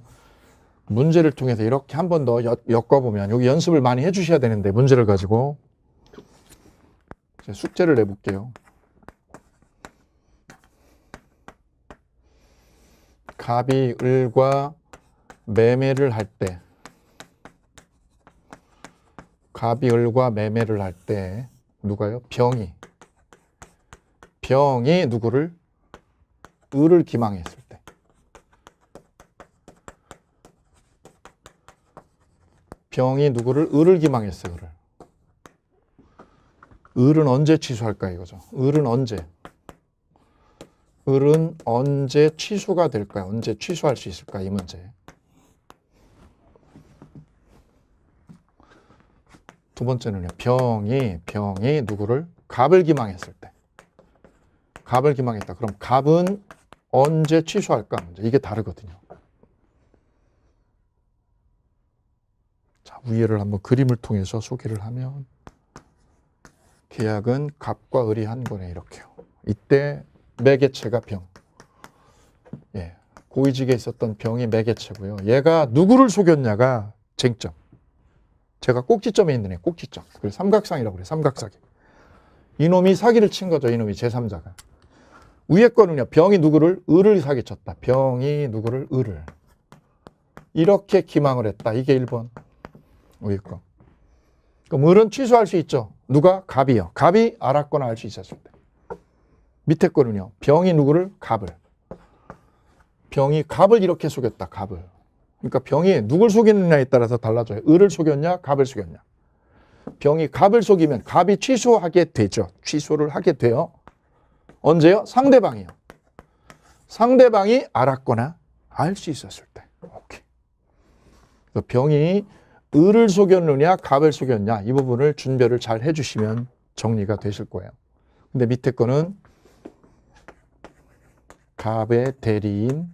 Speaker 1: 문제를 통해서 이렇게 한 번 더 엮어보면 여기 연습을 많이 해주셔야 되는데 문제를 가지고 숙제를 내볼게요. 갑이 을과 매매를 할 때 누가요? 병이 누구를? 을을 기망했을 때. 병이 누구를? 을을 기망했어요. 을은 언제 취소할까 이거죠. 을은 언제 취소가 될까요? 언제 취소할 수 있을까 이 문제. 두 번째는요. 병이 누구를? 갑을 기망했을 때. 갑을 기망했다. 그럼 갑은 언제 취소할까? 이게 다르거든요. 자, 위에를 한번 그림을 통해서 소개를 하면 계약은 갑과 을이 한 거네. 이렇게요. 이때 매개체가 병. 고위직에 있었던 병이 매개체고요. 얘가 누구를 속였냐가 쟁점. 제가 꼭지점에 있는 애, 꼭지점. 그래서 삼각상이라고 그래요. 삼각사기. 이놈이 사기를 친 거죠. 이놈이 제3자가. 위에 거는요. 병이 누구를? 을을 사기쳤다. 병이 누구를? 을을. 이렇게 기망을 했다. 이게 1번. 위에 거. 그럼 을은 취소할 수 있죠. 누가? 갑이요. 갑이 알았거나 알 수 있었을 때. 밑에 거는요. 병이 누구를? 갑을. 병이 갑을 이렇게 속였다. 갑을. 그러니까 병이 누굴 속였느냐에 따라서 달라져요. 을을 속였냐? 갑을 속였냐. 병이 갑을 속이면 갑이 취소하게 되죠. 취소를 하게 돼요. 언제요? 상대방이요. 상대방이 알았거나 알 수 있었을 때. 오케이. 그래서 병이 을을 속였느냐 갑을 속였냐 이 부분을 준별을 잘 해주시면 정리가 되실 거예요. 근데 밑에 거는 갑의 대리인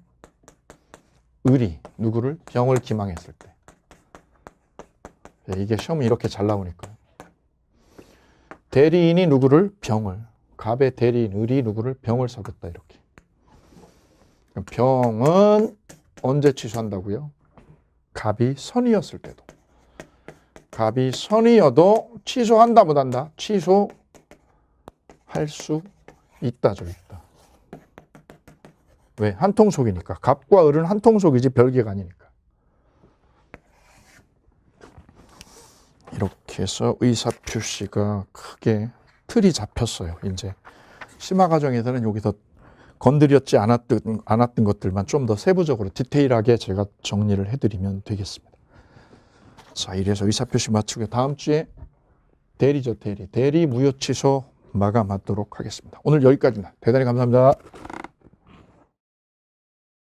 Speaker 1: 을이 누구를? 병을 기망했을 때. 이게 시험이 이렇게 잘 나오니까. 대리인이 누구를? 병을. 갑의 대리인 을이 누구를? 병을 속였다 이렇게. 병은 언제 취소한다고요? 갑이 선이었을 때도. 갑이 선이어도 취소한다 못한다? 취소할 수 있다죠. 있다. 왜? 한통속이니까. 갑과 을은 한통속이지 별개가 아니니까. 이렇게 해서 의사표시가 크게 틀이 잡혔어요. 이제 심화 과정에서는 여기서 건드렸지 않았던 것들만 좀 더 세부적으로 디테일하게 제가 정리를 해드리면 되겠습니다. 자, 이래서 의사표시 마치고 다음 주에 대리죠. 대리 무효 취소 마감하도록 하겠습니다. 오늘 여기까지입니다. 대단히 감사합니다.